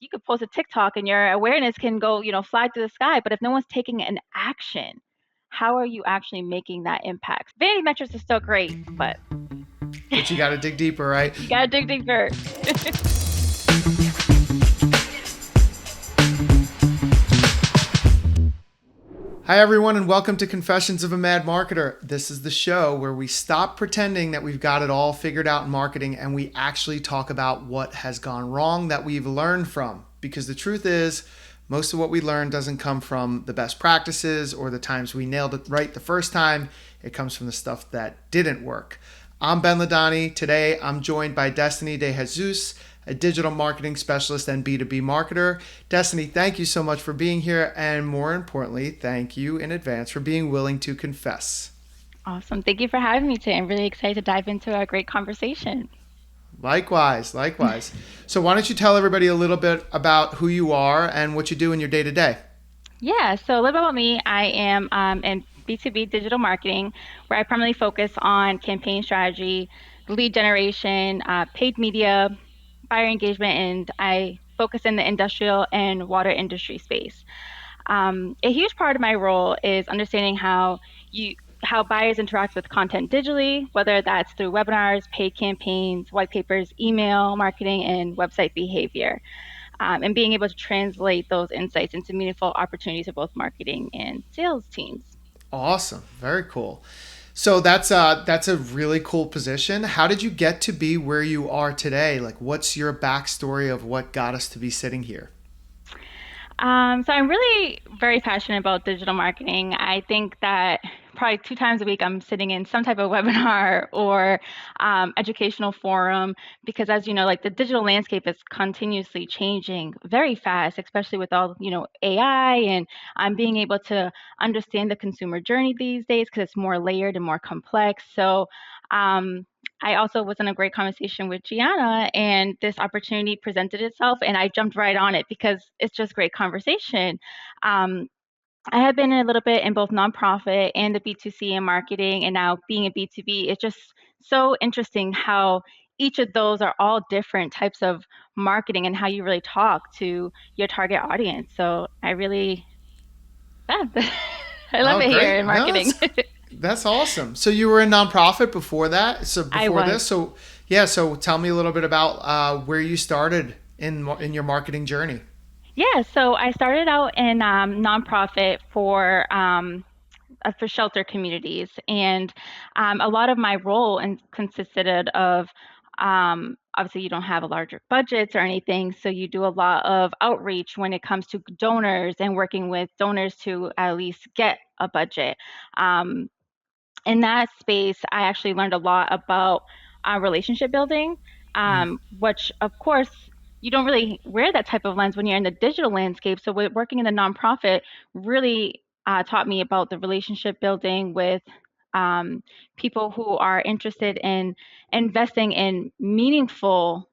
you could post a TikTok and your awareness can go, fly through the sky. But if no one's taking an action, how are you actually making that impact? Vanity metrics are still great, but But you got to dig deeper, right? you gotta dig deeper. Hi, everyone, and welcome to Confessions of a Mad Marketer. This is the show where we stop pretending that we've got it all figured out in marketing and we actually talk about what has gone wrong that we've learned from. Because the truth is, most of what we learn doesn't come from the best practices or the times we nailed it right the first time. It comes from the stuff that didn't work. I'm LeDonni. Today, I'm joined by Destiny DeJesus, a digital marketing specialist and B2B marketer. Destiny, thank you so much for being here. And more importantly, thank you in advance for being willing to confess. Awesome. Thank you for having me today. I'm really excited to dive into a great conversation. Likewise, likewise. So, why don't you tell everybody a little bit about who you are and what you do in your day to day? Yeah, so a little bit about me. I am in B2B digital marketing, where I primarily focus on campaign strategy, lead generation, paid media, buyer engagement, and I focus in the industrial and water industry space. A huge part of my role is understanding you how buyers interact with content digitally, whether that's through webinars, paid campaigns, white papers, email marketing, and website behavior, and being able to translate those insights into meaningful opportunities for both marketing and sales teams. Awesome. Very cool. So that's a really cool position. How did you get to be where you are today? Like what's your backstory of what got us to be sitting here? So I'm really very passionate about digital marketing. I think that probably 2 times a week I'm sitting in some type of webinar or educational forum because, as you know, like the digital landscape is continuously changing very fast, especially with all AI, and I'm being able to understand the consumer journey these days because it's more layered and more complex. So. Um, I also was in a great conversation with Gianna, and this opportunity presented itself, and I jumped right on it because it's just great conversation. Um, I have been a little bit in both nonprofit and the B2C and marketing, and now being a B2B. It's just so interesting how each of those are all different types of marketing and how you really talk to your target audience. So I really, yeah, I love Oh, it here great. in No, marketing. that's awesome. So you were a nonprofit before that. So I before was. this, so yeah. So tell me a little bit about where you started in your marketing journey. Yeah, so I started out in nonprofit for shelter communities, and a lot of my role consisted of obviously you don't have a larger budgets or anything, so you do a lot of outreach when it comes to donors and working with donors to at least get a budget. Um, in that space, I actually learned a lot about relationship building, which, of course, you don't really wear that type of lens when you're in the digital landscape. So, working in the nonprofit really taught me about the relationship building with um, people who are interested in investing in meaningful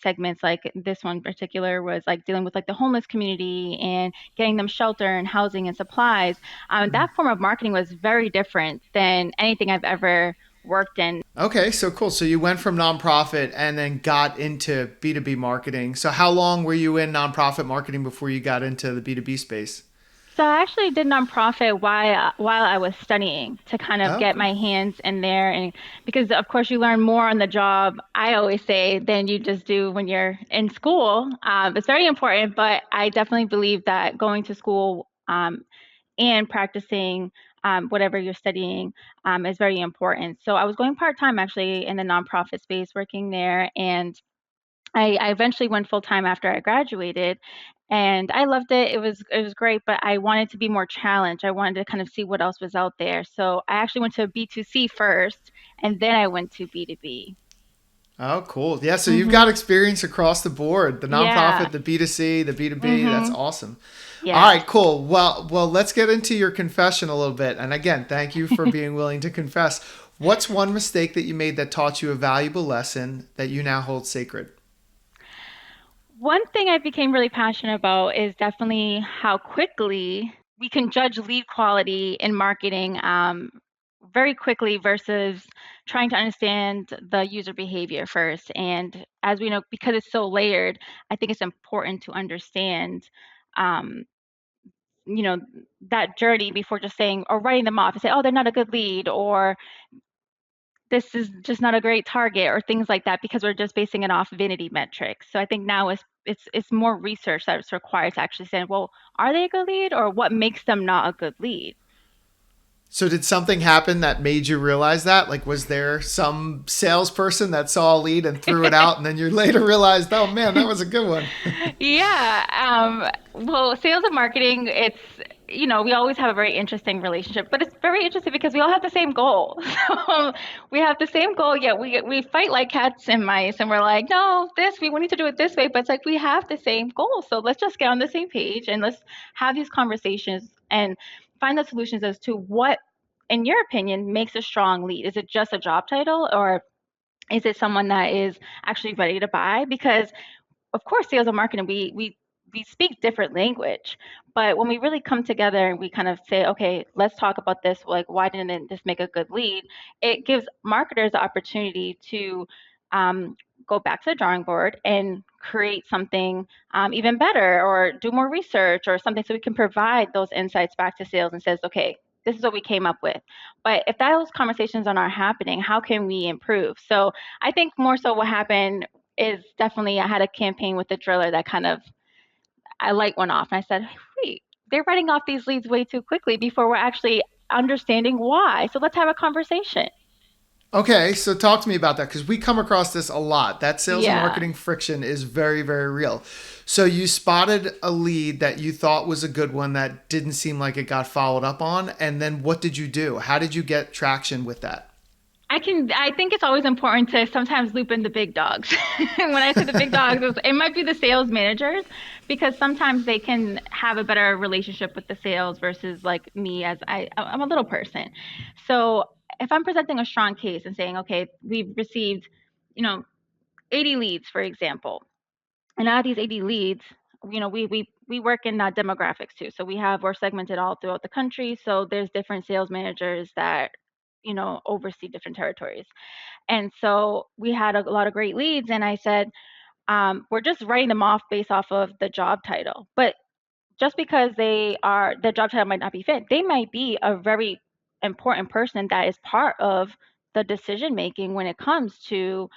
segments. Like this one in particular was like dealing with like the homeless community and getting them shelter and housing and supplies. That form of marketing was very different than anything I've ever worked in. Okay, so cool. So you went from nonprofit and then got into B2B marketing. So how long were you in nonprofit marketing before you got into the B2B space? So I actually did nonprofit while I was studying to kind of get Okay. my hands in there, and because of course you learn more on the job, I always say, than you just do when you're in school. It's very important, but I definitely believe that going to school and practicing whatever you're studying is very important. So I was going part time actually in the nonprofit space, working there, and I eventually went full time after I graduated, and I loved it. It was great, but I wanted to be more challenged. I wanted to kind of see what else was out there. So I actually went to B2C first, and then I went to B2B. Oh, cool. Yeah, so you've got Mhm. experience across the board, the Yeah. nonprofit, the B2C, the B2B. That's Mhm. awesome. All Yeah. right, cool. Well, let's get into your confession a little bit. And again, thank you for being willing to confess. What's one mistake that you made that taught you a valuable lesson that you now hold sacred? One thing I became really passionate about is definitely how quickly we can judge lead quality in marketing very quickly versus trying to understand the user behavior first. And as we know, because it's so layered, I think it's important to understand, um, you know, that journey before just saying or writing them off and say, oh, they're not a good lead, or this is just not a great target, or things like that, because we're just basing it off vanity metrics. So I think now it's more research that's required to actually say, well, are they a good lead, or what makes them not a good lead? So did something happen that made you realize that? Like, was there some salesperson that saw a lead and threw it out, and then you later realized, oh man, that was a good one? Yeah. Well, sales and marketing, it's, we always have a very interesting relationship, but it's very interesting because we all have the same goal. So we have the same goal, yet we fight like cats and mice, and we're like, no, we need to do it this way. But it's like we have the same goal. So let's just get on the same page and let's have these conversations and find the solutions as to what, in your opinion, makes a strong lead. Is it just a job title, or is it someone that is actually ready to buy? Because of course, sales and marketing, we speak different language, but when we really come together and we kind of say, okay, let's talk about this, like why didn't this make a good lead? It gives marketers the opportunity to um, go back to the drawing board and create something even better, or do more research or something, so we can provide those insights back to sales and says, okay, this is what we came up with. But if those conversations are not happening, how can we improve? So I think more so what happened is definitely I had a campaign with the driller that kind of I light went off, and I said, wait, they're writing off these leads way too quickly before we're actually understanding why. So let's have a conversation. Okay, so talk to me about that because we come across this a lot. That sales and Yeah. marketing friction is very, very real. So you spotted a lead that you thought was a good one that didn't seem like it got followed up on, and then what did you do? How did you get traction with that? I think it's always important to sometimes loop in the big dogs. When I say the big dogs, it might be the sales managers, because sometimes they can have a better relationship with the sales versus like me, as I'm a little person. So if I'm presenting a strong case and saying, okay, we've received, you know, 80 leads, for example, and out of these 80 leads, we work in demographics too. So we're segmented all throughout the country. So there's different sales managers that oversee different territories. And so we had a lot of great leads, and I said, we're just writing them off based off of the job title. But just because the job title might not be fit, they might be a very important person that is part of the decision making when it comes to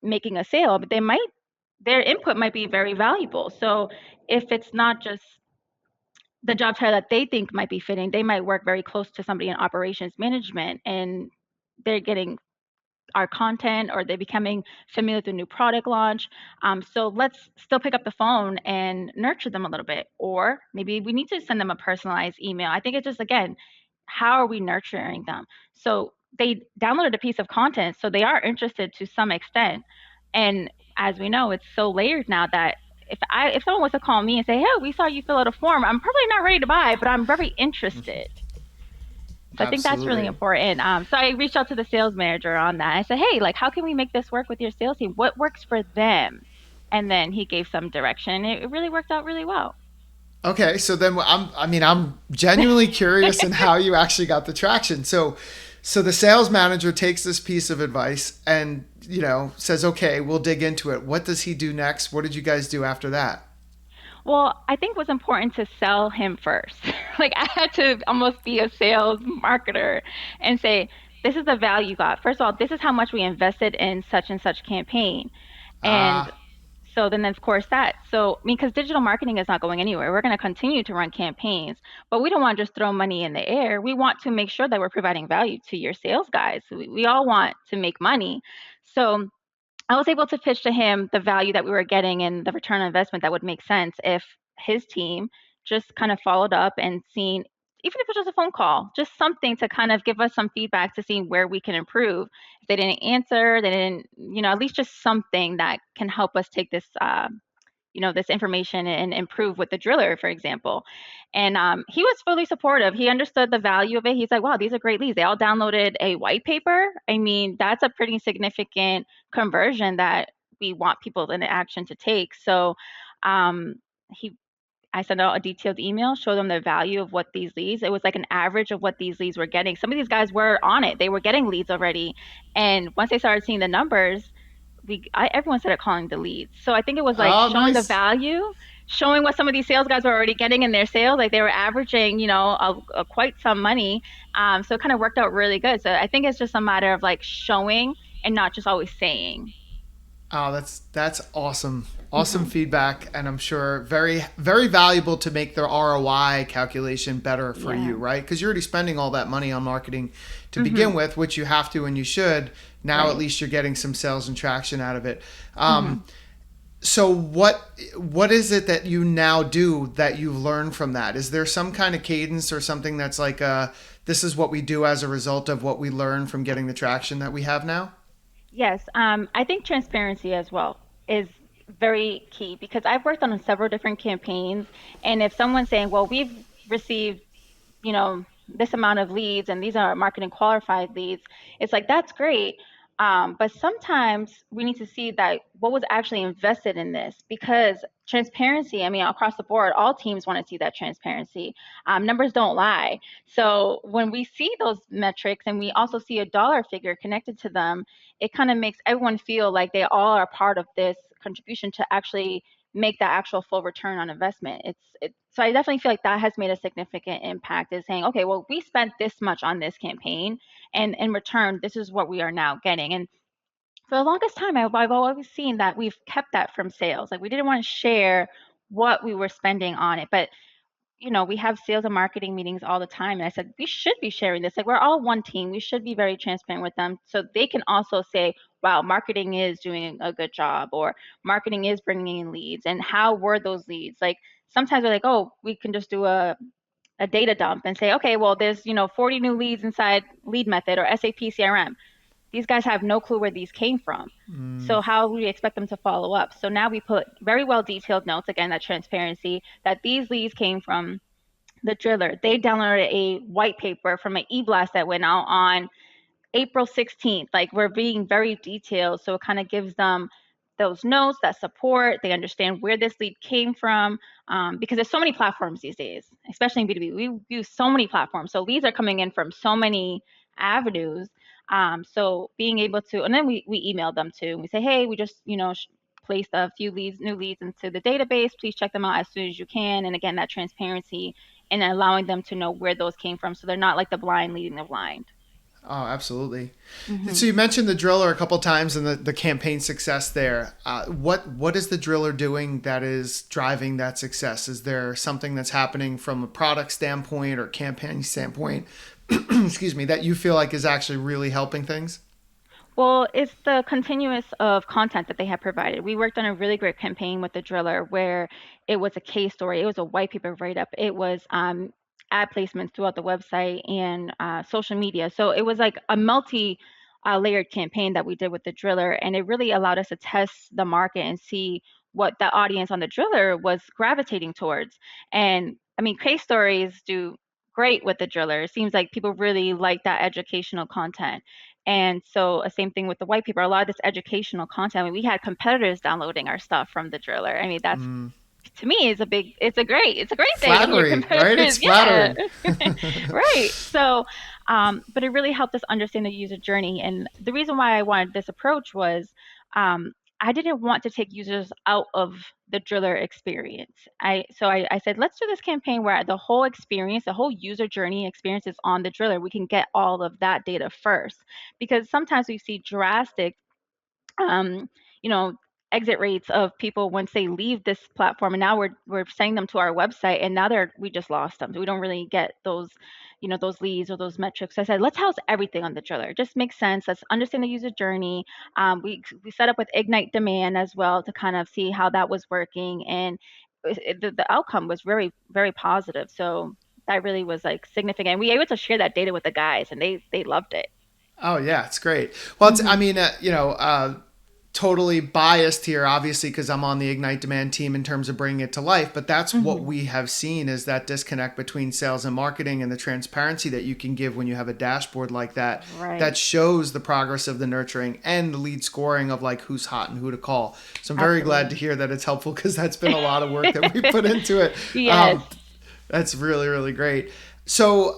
making a sale. But their input might be very valuable. So if it's not just the job title that they think might be fitting, they might work very close to somebody in operations management, and they're getting our content, or they're becoming familiar with the new product launch. So let's still pick up the phone and nurture them a little bit. Or maybe we need to send them a personalized email. I think it's just, again, how are we nurturing them? So they downloaded a piece of content, so they are interested to some extent. And as we know, it's so layered now that if someone was to call me and say, hey, we saw you fill out a form, I'm probably not ready to buy, but I'm very interested. So I think that's really Absolutely. important. So I reached out to the sales manager on that. I said, hey, like, how can we make this work with your sales team? What works for them? And then he gave some direction. It really worked out really well. Okay, so then I'm genuinely curious in how you actually got the traction. So the sales manager takes this piece of advice and, says, "Okay, we'll dig into it." What does he do next? What did you guys do after that? Well, I think what's important to sell him first. Like, I had to almost be a sales marketer and say, this is the value you got. First of all, this is how much we invested in such and such campaign. And Ah, so then, of course, that. So, I mean, because digital marketing is not going anywhere. We're going to continue to run campaigns, but we don't want to just throw money in the air. We want to make sure that we're providing value to your sales guys. We all want to make money. So I was able to pitch to him the value that we were getting and the return on investment that would make sense if his team just kind of followed up and seen, even if it's just a phone call, just something to kind of give us some feedback to see where we can improve. If they didn't answer, they didn't, at least just something that can help us take this information and improve with the driller, for example. And he was fully supportive. He understood the value of it. He's like, wow, these are great leads. They all downloaded a white paper. I mean, that's a pretty significant conversion that we want people in action to take. So um, he I sent out a detailed email, show them the value of what these leads. It was like an average of what these leads were getting. Some of these guys were on it. They were getting leads already. And once they started seeing the numbers, everyone started calling the leads. So I think it was like Oh, showing the nice. value, showing what some of these sales guys were already getting in their sales. Like they were averaging, quite some money. So it kind of worked out really good. So I think it's just a matter of like showing and not just always saying. Oh, that's awesome. Awesome Hmm. feedback, and I'm sure very very valuable to make the ROI calculation better for Yeah. you, right? Because you're already spending all that money on marketing to begin Hmm. with, which you have to and you should. Now at Right. least you're getting some sales and traction out of it. Hmm. So what is it that you now do that you've learned from that? Is there some kind of cadence or something that's like this is what we do as a result of what we learned from getting the traction that we have now? Yes, I think transparency as well is very key because I've worked on several different campaigns, and if someone's saying, "Well, we've received this amount of leads and these are marketing qualified leads," it's like that's great. But sometimes we need to see that what was actually invested in this because transparency, I mean, across the board, all teams want to see that transparency. Numbers don't lie. So when we see those metrics and we also see a dollar figure connected to them, it kind of makes everyone feel like they all are part of this contribution to actually make that actual full return on investment. So I definitely feel like that has made a significant impact is saying, okay, well, we spent this much on this campaign and in return, this is what we are now getting. And for the longest time, I've always seen that we've kept that from sales. Like we didn't want to share what we were spending on it. But we have sales and marketing meetings all the time. And I said, we should be sharing this. Like, we're all one team. We should be very transparent with them so they can also say, wow, marketing is doing a good job, or marketing is bringing in leads. And how were those leads? Like, sometimes we're like, oh, we can just do a data dump and say, okay, well, there's, 40 new leads inside Lead Method or SAP CRM. These guys have no clue where these came from. So how do we expect them to follow up? So now we put very well detailed notes, again, that transparency, that these leads came from the driller. They downloaded a white paper from an e-blast that went out on April 16th. Like we're being very detailed. So it kind of gives them those notes, that support. They understand where this lead came from because there's so many platforms these days, especially in B2B. We use so many platforms. So leads are coming in from so many avenues. So being able to, and then we email them too. And we say, hey, we just, placed a few new leads into the database. Please check them out as soon as you can. And again, that transparency and allowing them to know where those came from. So they're not like the blind leading the blind. Oh, absolutely. Hmm. So you mentioned the driller a couple times and the campaign success there. What is the driller doing that is driving that success? Is there something that's happening from a product standpoint or campaign standpoint, excuse me, that you feel like is actually really helping things? Well, it's the continuous of content that they have provided. We worked on a really great campaign with the driller where it was a case story, it was a white paper write up, it was ad placements throughout the website and social media. So it was like a multi layered campaign that we did with the driller, and it really allowed us to test the market and see what the audience on the driller was gravitating towards. And I mean, case stories do great with the driller. It seems like people really like that educational content. And so, same thing with the white paper. A lot of this educational content. I mean, we had competitors downloading our stuff from the driller. I mean, that's to me is a big. It's a great thing if your Flattery, right? It's competitors, yeah, flattering. right. So, but it really helped us understand the user journey. And the reason why I wanted this approach was, I didn't want to take users out of the driller experience. I said, let's do this campaign where the whole experience, the whole user journey experience is on the driller. We can get all of that data first because sometimes we see drastic um, you know, exit rates of people once they leave this platform, and now we're sending them to our website, and now we just lost them. So we don't really get those, those leads or those metrics. So I said, let's house everything on the driller. It just makes sense. Let's understand the user journey. We set up with Ignite Demand as well to kind of see how that was working, and the outcome was very very positive. So that really was like significant. We were able to share that data with the guys, and they loved it. Oh yeah, it's great. Well, I Hmm. mean, totally biased here, obviously, because I'm on the Ignite Demand team in terms of bringing it to life. But that's what Hmm. we have seen is that disconnect between sales and marketing and the transparency that you can give when you have a dashboard like that Right. that shows the progress of the nurturing and the lead scoring of like who's hot and who to call. So I'm very glad to Absolutely. hear that it's helpful because that's been a lot of work that we put into it. Yes. Um, that's really, really great. So,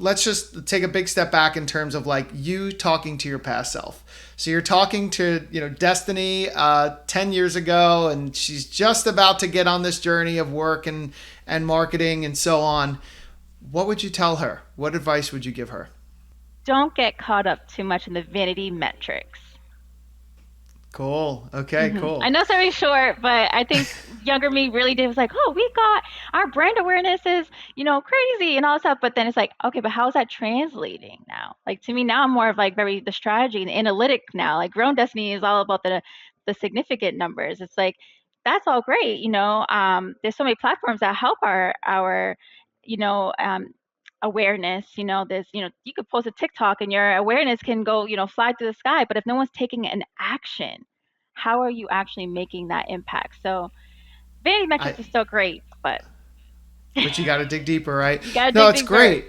let's just take a big step back in terms of like you talking to your past self. So you're talking to, Destiny 10 years ago, and she's just about to get on this journey of work and marketing and so on. What would you tell her? What advice would you give her? Don't get caught up too much in the vanity metrics. Cool. Okay, I cool. know it's very short, but I think younger me really did was like, oh, we got our brand awareness is, crazy and all that stuff. But then it's like, okay, but how's that translating now? Like to me now, I'm more of like very the strategy and analytic now. Like Grown Destiny is all about the significant numbers. It's like that's all great, there's so many platforms that help our you know um, awareness. There's you could post a TikTok and your awareness can go fly through the sky. But if no one's taking an action, how are you actually making that impact? So vanity I metrics is still great, but but you got to dig deeper, right? you gotta No, dig it's deeper. great.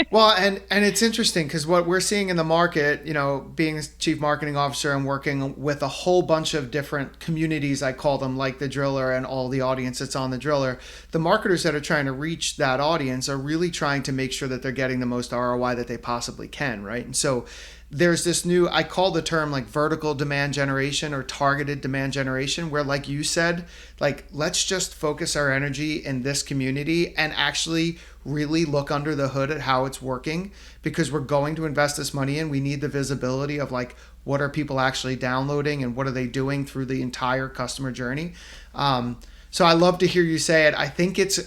Well, and it's interesting because what we're seeing in the market, being chief marketing officer and working with a whole bunch of different communities, I call them, like the driller and all the audience that's on the driller. The marketers that are trying to reach that audience are really trying to make sure that they're getting the most ROI that they possibly can, right? And so there's this new, I call the term like vertical demand generation or targeted demand generation, where like you said, like let's just focus our energy in this community and actually really look under the hood at how it's working, because we're going to invest this money in. We need the visibility of like what are people actually downloading and what are they doing through the entire customer journey. So I love to hear you say it. I think it's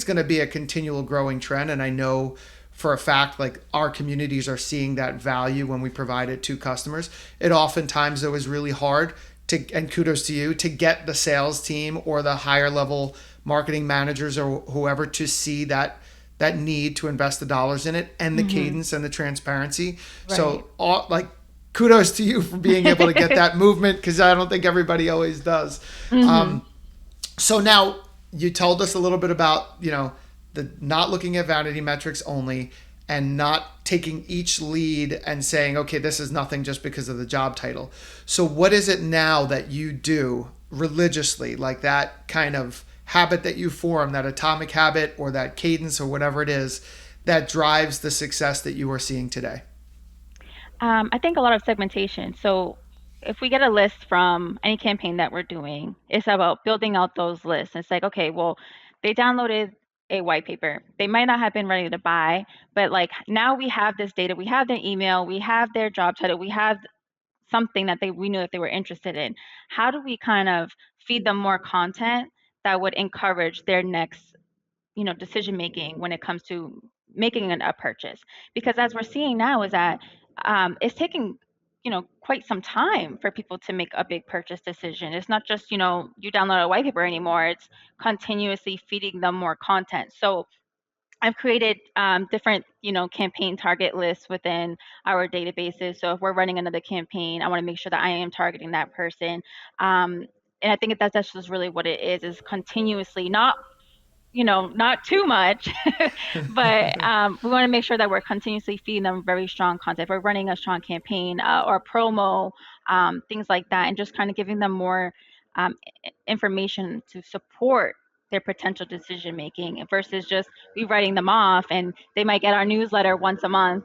going to be a continual growing trend, and I know for a fact like our communities are seeing that value when we provide it to customers. It oftentimes though is really hard to, and kudos to you, to get the sales team or the higher level marketing managers or whoever to see that need to invest the dollars in it, and the Hmm. cadence and the transparency. Right. So like kudos to you for being able to get that movement, because I don't think everybody always does. Hmm. So now you told us a little bit about, the not looking at vanity metrics only, and not taking each lead and saying, okay, this is nothing just because of the job title. So what is it now that you do religiously, like that kind of habit that you form, that atomic habit or that cadence or whatever it is, that drives the success that you are seeing today? I think a lot of segmentation. So if we get a list from any campaign that we're doing, it's about building out those lists. It's like, okay, well, they downloaded a white paper. They might not have been ready to buy, but like now we have this data, we have their email, we have their job title, we have something that we knew that they were interested in. How do we kind of feed them more content that would encourage their next decision making when it comes to making a purchase? Because as we're seeing now is that it's taking quite some time for people to make a big purchase decision. It's not just you download a white paper anymore. It's continuously feeding them more content. So I've created different, campaign target lists within our databases. So if we're running another campaign, I want to make sure that I am targeting that person. Um, and I think that's just really what it is continuously, not too much, but we want to make sure that we're continuously feeding them very strong content. If we're running a strong campaign or promo, things like that, and just kind of giving them more um, information to support their potential decision making versus just we writing them off and they might get our newsletter once a month,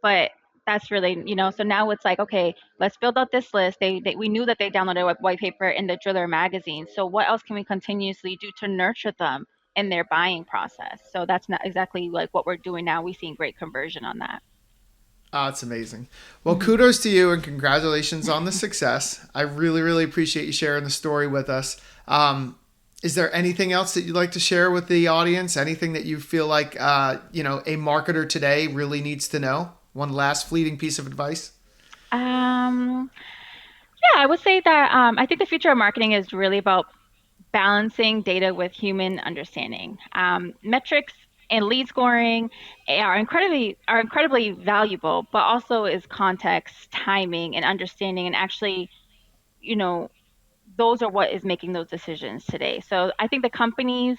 but that's really, so now it's like, okay, let's build out this list. We knew that they downloaded a white paper in the Driller magazine. So what else can we continuously do to nurture them in their buying process? So that's not exactly like what we're doing now. We've seen great conversion on that. Oh, it's amazing. Well, Hmm. kudos to you and congratulations on the success. I really, really appreciate you sharing the story with us. Is there anything else that you'd like to share with the audience? Anything that you feel like, a marketer today really needs to know? One last fleeting piece of advice? Um, yeah, I would say that I think the future of marketing is really about balancing data with human understanding. Metrics and lead scoring are incredibly valuable, but also is context, timing, and understanding, and actually, you know, those are what is making those decisions today. So I think the companies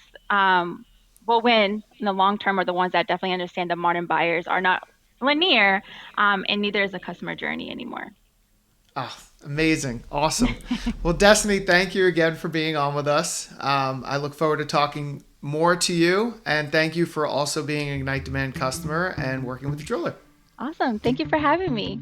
will win in the long term are the ones that definitely understand that modern buyers are not linear, and neither is the customer journey anymore. Oh, amazing. Awesome. Well, Destiny, thank you again for being on with us. I look forward to talking more to you. And thank you for also being an Ignite Demand customer and working with the driller. Awesome. Thank you for having me.